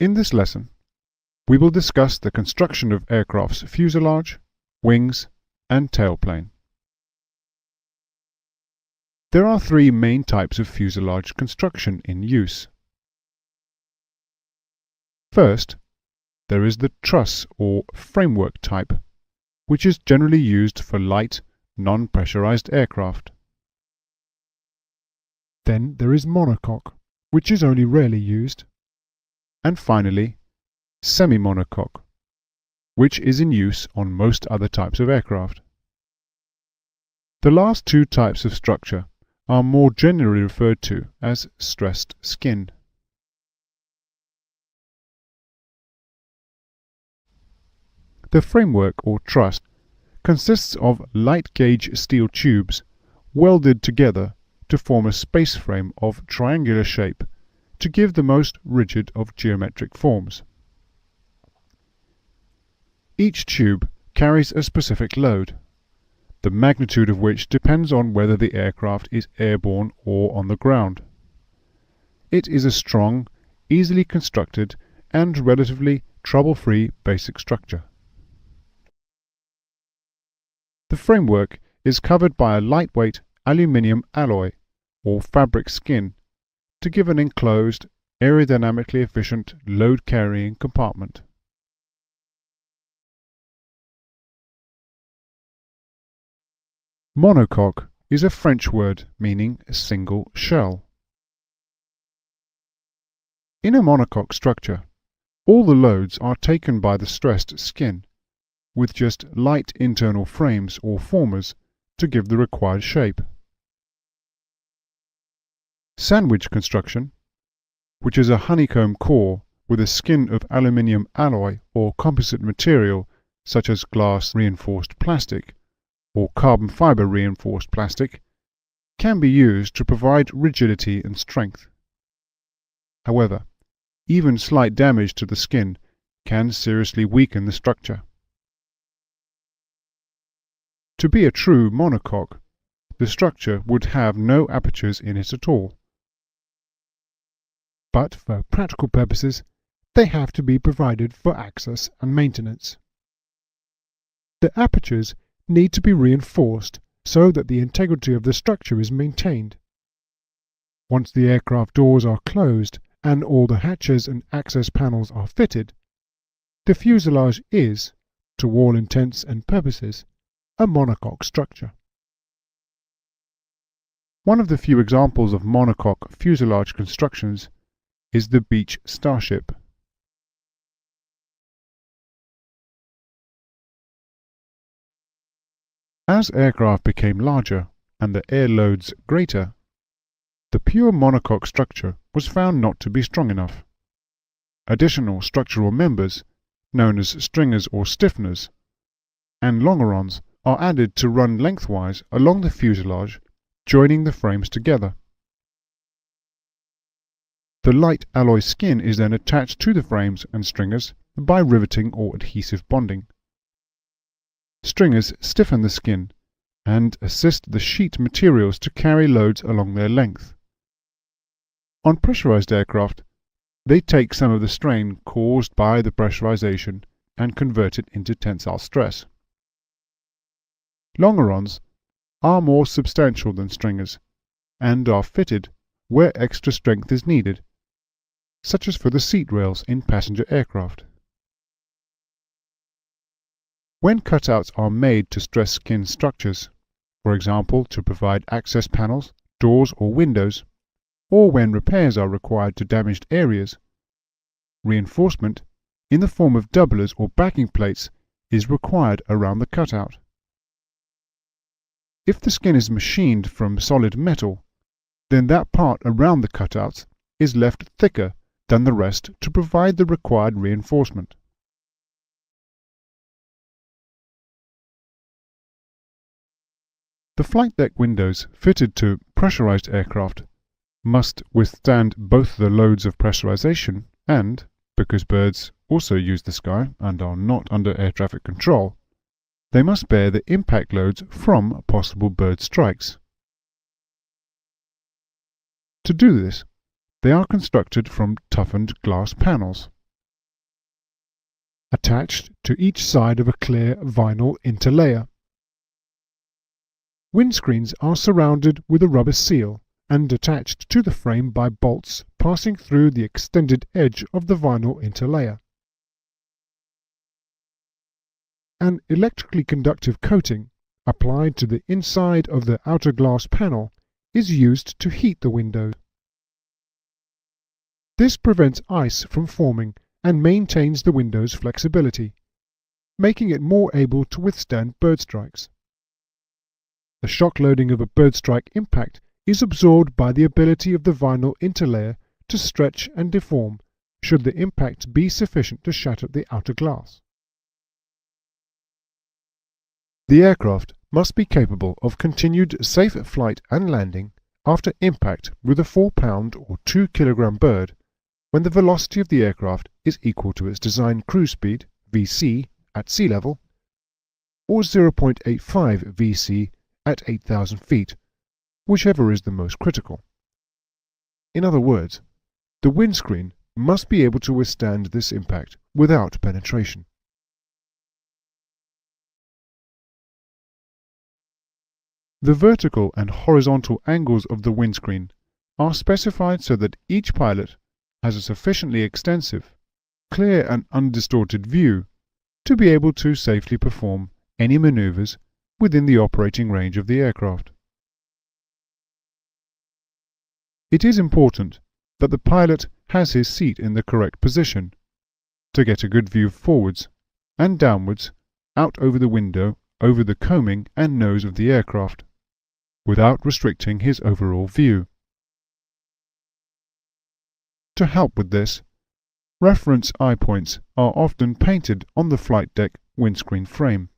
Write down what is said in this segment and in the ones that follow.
In this lesson, we will discuss the construction of aircraft's fuselage, wings, and tailplane. There are three main types of fuselage construction in use. First, there is the truss or framework type, which is generally used for light, non-pressurized aircraft. Then there is monocoque, which is only rarely used. And finally, semi-monocoque, which is in use on most other types of aircraft. The last two types of structure are more generally referred to as stressed skin. The framework or truss consists of light gauge steel tubes welded together to form a space frame of triangular shape to give the most rigid of geometric forms. Each tube carries a specific load, the magnitude of which depends on whether the aircraft is airborne or on the ground. It is a strong, easily constructed, and relatively trouble-free basic structure. The framework is covered by a lightweight aluminium alloy or fabric skin to give an enclosed, aerodynamically efficient load-carrying compartment. Monocoque is a French word meaning single shell. In a monocoque structure, all the loads are taken by the stressed skin, with just light internal frames or formers to give the required shape. Sandwich construction, which is a honeycomb core with a skin of aluminium alloy or composite material such as glass reinforced plastic or carbon fiber reinforced plastic, can be used to provide rigidity and strength. However, even slight damage to the skin can seriously weaken the structure. To be a true monocoque, the structure would have no apertures in it at all. But for practical purposes, they have to be provided for access and maintenance. The apertures need to be reinforced so that the integrity of the structure is maintained. Once the aircraft doors are closed and all the hatches and access panels are fitted, the fuselage is, to all intents and purposes, a monocoque structure. One of the few examples of monocoque fuselage constructions is the Beech Starship. As aircraft became larger and the air loads greater, the pure monocoque structure was found not to be strong enough. Additional structural members, known as stringers or stiffeners, and longerons are added to run lengthwise along the fuselage, joining the frames together. The light alloy skin is then attached to the frames and stringers by riveting or adhesive bonding. Stringers stiffen the skin and assist the sheet materials to carry loads along their length. On pressurized aircraft, they take some of the strain caused by the pressurization and convert it into tensile stress. Longerons are more substantial than stringers and are fitted where extra strength is needed, such as for the seat rails in passenger aircraft. When cutouts are made to stress skin structures, for example to provide access panels, doors or windows, or when repairs are required to damaged areas, reinforcement in the form of doublers or backing plates is required around the cutout. If the skin is machined from solid metal, then that part around the cutouts is left thicker than the rest to provide the required reinforcement. The flight deck windows fitted to pressurized aircraft must withstand both the loads of pressurization and, because birds also use the sky and are not under air traffic control, they must bear the impact loads from possible bird strikes. To do this, they are constructed from toughened glass panels, attached to each side of a clear vinyl interlayer. Windscreens are surrounded with a rubber seal and attached to the frame by bolts passing through the extended edge of the vinyl interlayer. An electrically conductive coating applied to the inside of the outer glass panel is used to heat the windows. This prevents ice from forming and maintains the window's flexibility, making it more able to withstand bird strikes. The shock loading of a bird strike impact is absorbed by the ability of the vinyl interlayer to stretch and deform should the impact be sufficient to shatter the outer glass. The aircraft must be capable of continued safe flight and landing after impact with a 4-pound or 2-kilogram bird when the velocity of the aircraft is equal to its design cruise speed, VC, at sea level, or 0.85 VC at 8,000 feet, whichever is the most critical. In other words, the windscreen must be able to withstand this impact without penetration. The vertical and horizontal angles of the windscreen are specified so that each pilot has a sufficiently extensive, clear and undistorted view to be able to safely perform any maneuvers within the operating range of the aircraft. It is important that the pilot has his seat in the correct position to get a good view forwards and downwards out over the window over the coaming and nose of the aircraft, without restricting his overall view. To help with this, reference eye points are often painted on the flight deck windscreen frame.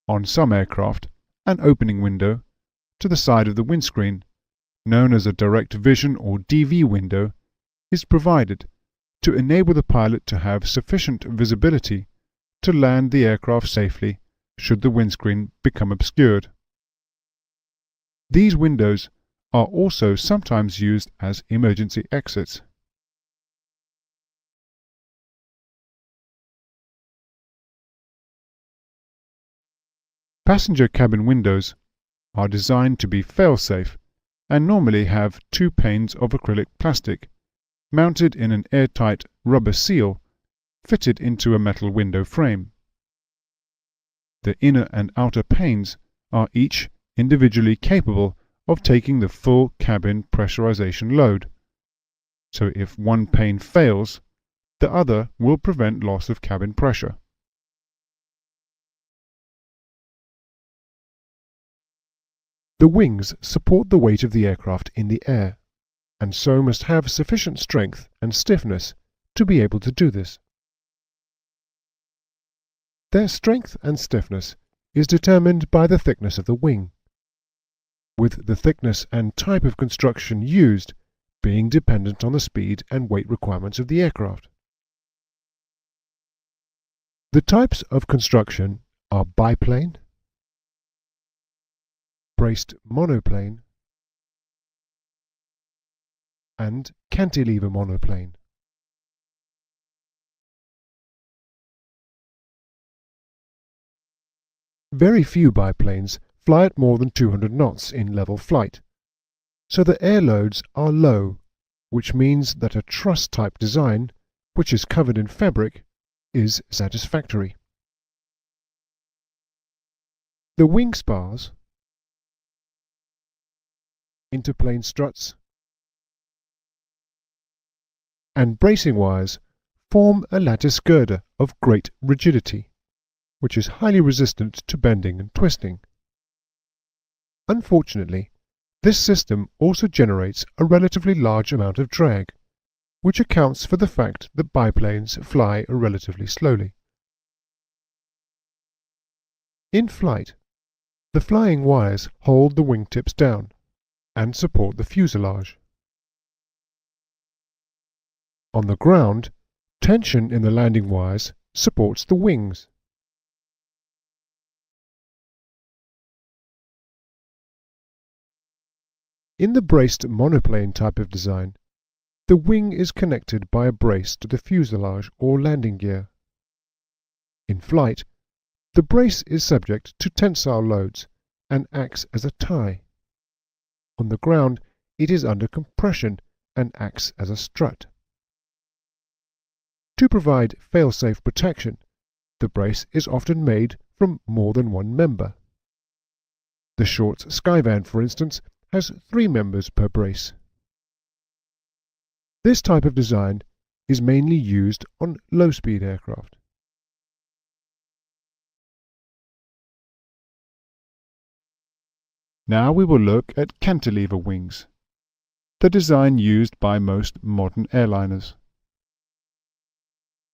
On some aircraft, an opening window to the side of the windscreen, known as a direct vision or DV window, is provided to enable the pilot to have sufficient visibility to land the aircraft safely should the windscreen become obscured. These windows are also sometimes used as emergency exits. Passenger cabin windows are designed to be fail-safe and normally have 2 panes of acrylic plastic mounted in an airtight rubber seal fitted into a metal window frame. The inner and outer panes are each individually capable of taking the full cabin pressurization load, so if one pane fails, the other will prevent loss of cabin pressure. The wings support the weight of the aircraft in the air, and so must have sufficient strength and stiffness to be able to do this. Their strength and stiffness is determined by the thickness of the wing, with the thickness and type of construction used being dependent on the speed and weight requirements of the aircraft. The types of construction are biplane, braced monoplane, and cantilever monoplane. Very few biplanes fly at more than 200 knots in level flight, so the air loads are low, which means that a truss-type design, which is covered in fabric, is satisfactory. The wing spars, interplane struts, and bracing wires form a lattice girder of great rigidity, which is highly resistant to bending and twisting. Unfortunately, this system also generates a relatively large amount of drag, which accounts for the fact that biplanes fly relatively slowly. In flight, the flying wires hold the wingtips down and support the fuselage. On the ground, tension in the landing wires supports the wings. In the braced monoplane type of design, the wing is connected by a brace to the fuselage or landing gear. In flight, the brace is subject to tensile loads and acts as a tie. On the ground, it is under compression and acts as a strut. To provide fail-safe protection, the brace is often made from more than one member. The Short's Skyvan, for instance, has 3 members per brace. This type of design is mainly used on low-speed aircraft. Now we will look at cantilever wings, the design used by most modern airliners.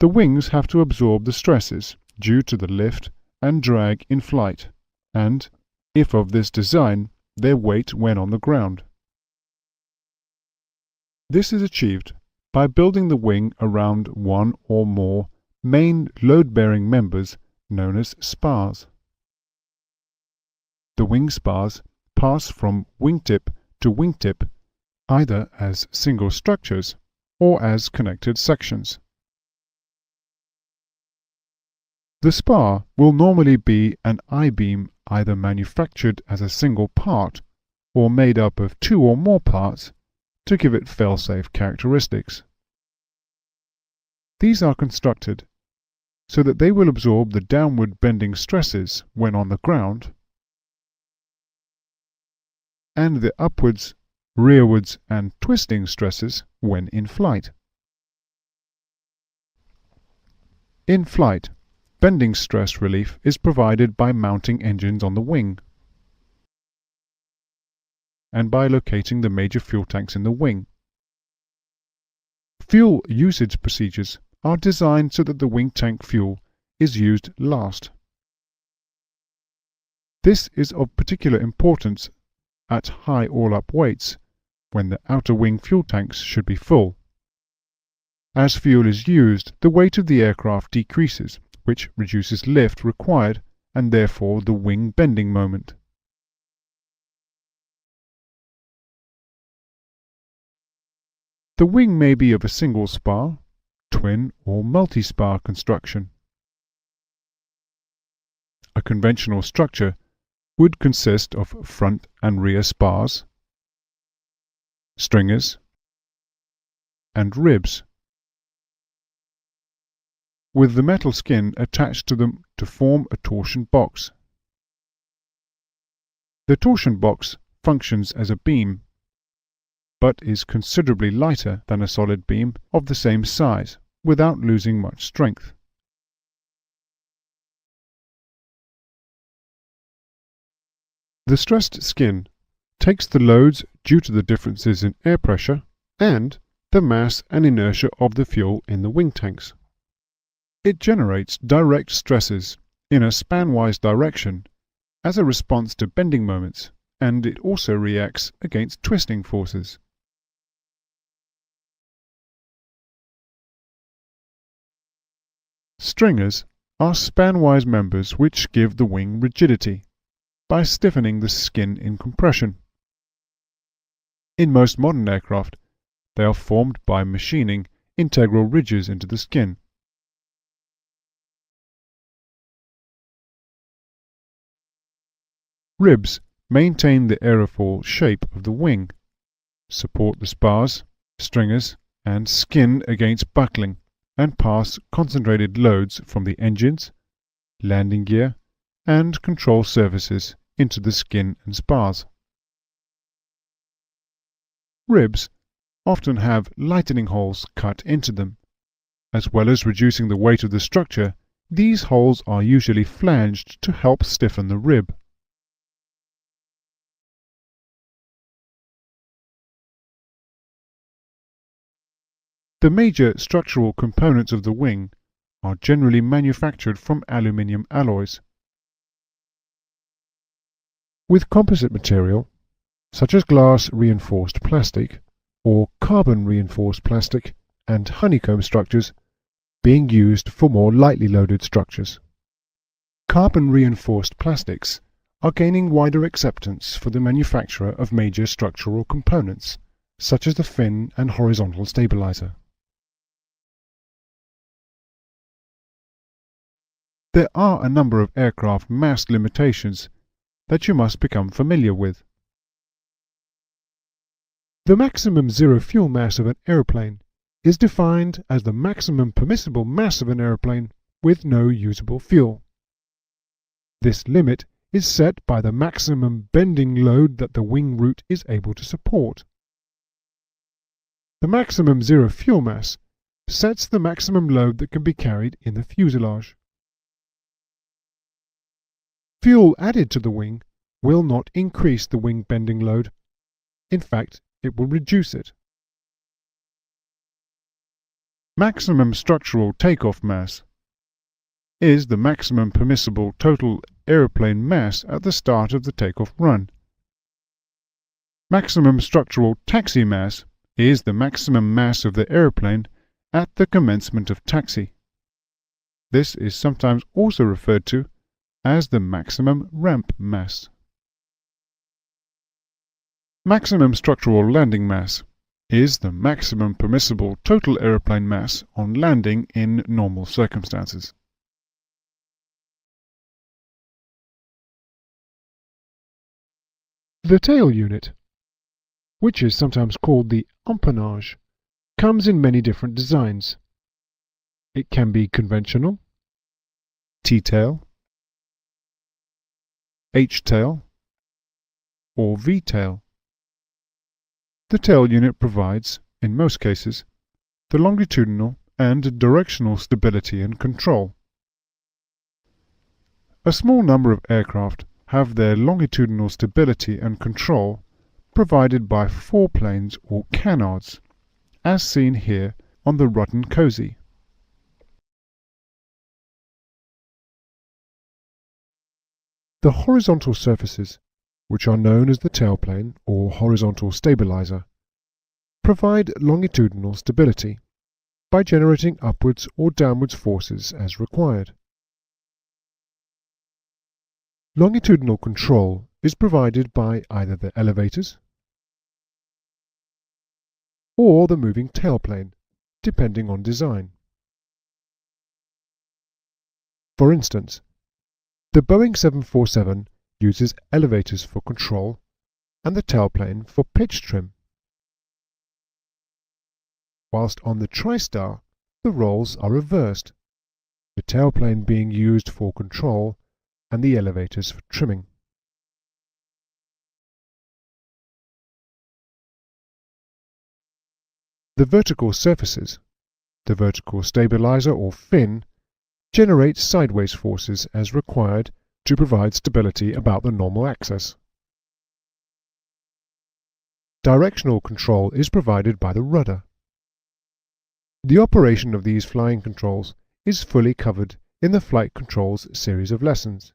The wings have to absorb the stresses due to the lift and drag in flight, and, if of this design, their weight when on the ground. This is achieved by building the wing around one or more main load-bearing members known as spars. The wing spars pass from wingtip to wingtip either as single structures or as connected sections. The spar will normally be an I-beam either manufactured as a single part or made up of 2 or more parts to give it fail-safe characteristics. These are constructed so that they will absorb the downward bending stresses when on the ground and the upwards, rearwards and twisting stresses when in flight. In flight, bending stress relief is provided by mounting engines on the wing and by locating the major fuel tanks in the wing. Fuel usage procedures are designed so that the wing tank fuel is used last. This is of particular importance at high all-up weights, when the outer wing fuel tanks should be full. As fuel is used, the weight of the aircraft decreases, which reduces lift required and therefore the wing bending moment. The wing may be of a single spar, twin or multi-spar construction. A conventional structure would consist of front and rear spars, stringers, and ribs, with the metal skin attached to them to form a torsion box. The torsion box functions as a beam, but is considerably lighter than a solid beam of the same size, without losing much strength. The stressed skin takes the loads due to the differences in air pressure and the mass and inertia of the fuel in the wing tanks. It generates direct stresses in a spanwise direction as a response to bending moments, and it also reacts against twisting forces. Stringers are spanwise members which give the wing rigidity by stiffening the skin in compression. In most modern aircraft, they are formed by machining integral ridges into the skin. Ribs maintain the aerofoil shape of the wing, support the spars, stringers, and skin against buckling, and pass concentrated loads from the engines, landing gear, and control surfaces into the skin and spars. Ribs often have lightning holes cut into them. As well as reducing the weight of the structure, these holes are usually flanged to help stiffen the rib. The major structural components of the wing are generally manufactured from aluminium alloys. With composite material, such as glass-reinforced plastic or carbon-reinforced plastic and honeycomb structures, being used for more lightly loaded structures. Carbon-reinforced plastics are gaining wider acceptance for the manufacture of major structural components, such as the fin and horizontal stabilizer. There are a number of aircraft mass limitations that you must become familiar with. The maximum zero fuel mass of an aeroplane is defined as the maximum permissible mass of an aeroplane with no usable fuel. This limit is set by the maximum bending load that the wing root is able to support. The maximum zero fuel mass sets the maximum load that can be carried in the fuselage. Fuel added to the wing will not increase the wing bending load. In fact, it will reduce it. Maximum structural takeoff mass is the maximum permissible total aeroplane mass at the start of the takeoff run. Maximum structural taxi mass is the maximum mass of the aeroplane at the commencement of taxi. This is sometimes also referred to as the maximum ramp mass. Maximum structural landing mass is the maximum permissible total aeroplane mass on landing in normal circumstances. The tail unit, which is sometimes called the empennage, comes in many different designs. It can be conventional, T-tail, H-tail, or V-tail. The tail unit provides, in most cases, the longitudinal and directional stability and control. A small number of aircraft have their longitudinal stability and control provided by foreplanes or canards, as seen here on the Rutten Cozy. The horizontal surfaces, which are known as the tailplane or horizontal stabilizer, provide longitudinal stability by generating upwards or downwards forces as required. Longitudinal control is provided by either the elevators or the moving tailplane, depending on design. For instance, the Boeing 747 uses elevators for control and the tailplane for pitch trim, whilst on the TriStar the roles are reversed, the tailplane being used for control and the elevators for trimming. The vertical surfaces, the vertical stabilizer or fin, generate sideways forces as required to provide stability about the normal axis. Directional control is provided by the rudder. The operation of these flying controls is fully covered in the Flight Controls series of lessons.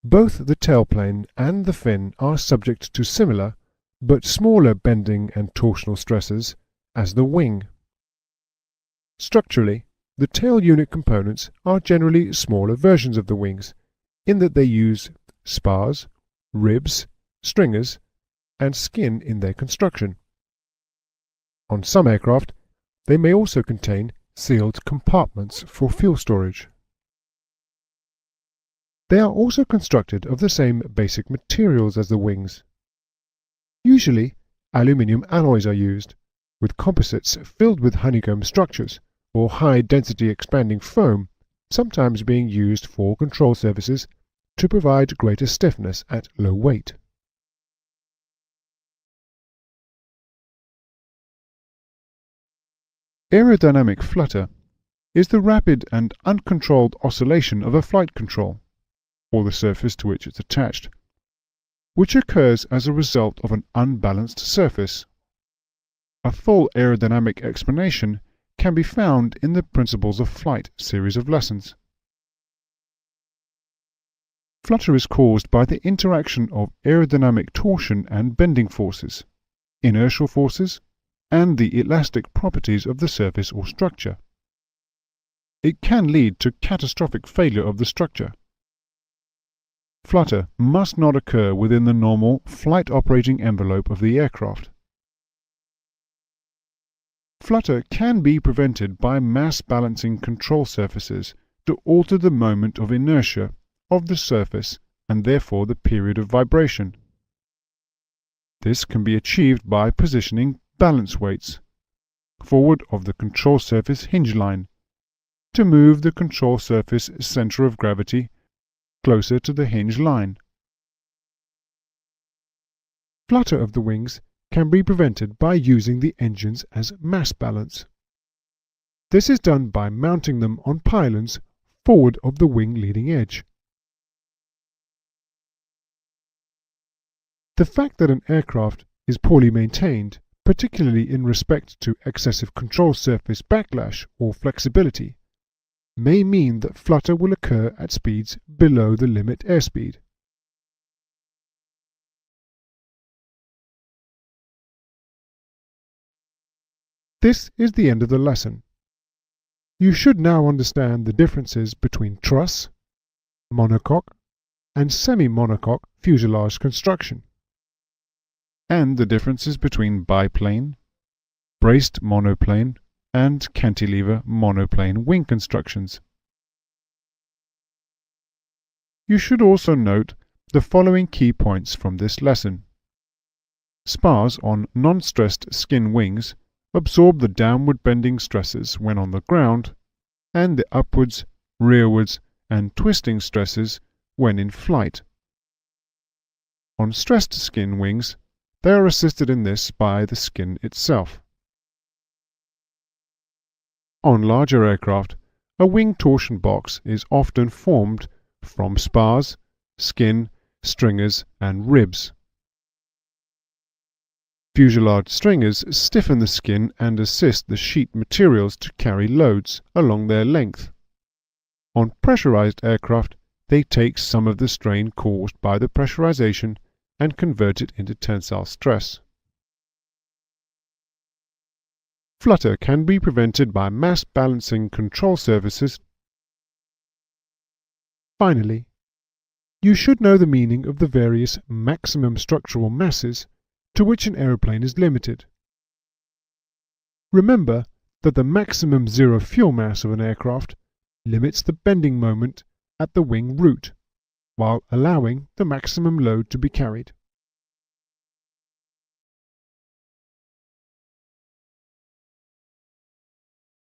Both the tailplane and the fin are subject to similar but smaller bending and torsional stresses as the wing. Structurally, the tail unit components are generally smaller versions of the wings, in that they use spars, ribs, stringers, and skin in their construction. On some aircraft, they may also contain sealed compartments for fuel storage. They are also constructed of the same basic materials as the wings. Usually, aluminium alloys are used, with composites filled with honeycomb structures or high-density expanding foam sometimes being used for control surfaces to provide greater stiffness at low weight. Aerodynamic flutter is the rapid and uncontrolled oscillation of a flight control, or the surface to which it's attached, which occurs as a result of an unbalanced surface. A full aerodynamic explanation can be found in the Principles of Flight series of lessons. Flutter is caused by the interaction of aerodynamic torsion and bending forces, inertial forces, and the elastic properties of the surface or structure. It can lead to catastrophic failure of the structure. Flutter must not occur within the normal flight operating envelope of the aircraft. Flutter can be prevented by mass balancing control surfaces to alter the moment of inertia of the surface and therefore the period of vibration. This can be achieved by positioning balance weights forward of the control surface hinge line to move the control surface center of gravity closer to the hinge line. Flutter of the wings can be prevented by using the engines as mass balance. This is done by mounting them on pylons forward of the wing leading edge. The fact that an aircraft is poorly maintained, particularly in respect to excessive control surface backlash or flexibility, may mean that flutter will occur at speeds below the limit airspeed. This is the end of the lesson. You should now understand the differences between truss, monocoque, and semi-monocoque fuselage construction, and the differences between biplane, braced monoplane, and cantilever monoplane wing constructions. You should also note the following key points from this lesson. Spars on non-stressed skin wings absorb the downward bending stresses when on the ground and the upwards, rearwards, and twisting stresses when in flight. On stressed skin wings, they are assisted in this by the skin itself. On larger aircraft, a wing torsion box is often formed from spars, skin, stringers, and ribs. Fuselage stringers stiffen the skin and assist the sheet materials to carry loads along their length. On pressurized aircraft, they take some of the strain caused by the pressurization and convert it into tensile stress. Flutter can be prevented by mass balancing control surfaces. Finally, you should know the meaning of the various maximum structural masses to which an aeroplane is limited. Remember that the maximum zero fuel mass of an aircraft limits the bending moment at the wing root, while allowing the maximum load to be carried.